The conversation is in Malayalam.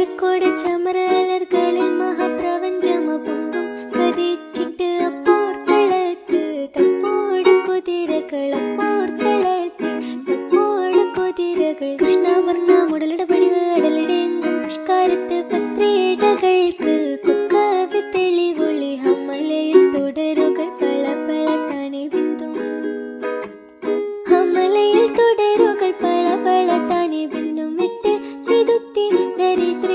കൊട്ടാരക്കോട് ചമരലർകളിൽ മഹാപ്രപഞ്ചമപൊങ്കും കതിച്ചിട്ട് അപ്പോർക്കളത്ത് തപ്പോട് കുതിരകൾ അപ്പോർക്കളത്ത് തപ്പോട് കുതിരകൾ കൃഷ്ണവർണ്ണ മുടലിട പടിവ് അടലിടെങ്കും പുഷ്കാരത്ത് പത്രിടകൾക്ക് കൊക്കവി തെളിവൊളി ഹമലയിൽ തുടരുകൾ പള പള താനെ ബിന്ദും ഹമലയിൽ തുടരുകൾ പള പള താനെ ബിന്ദും വിട്ട് തിരുത്തി ദരിദ്ര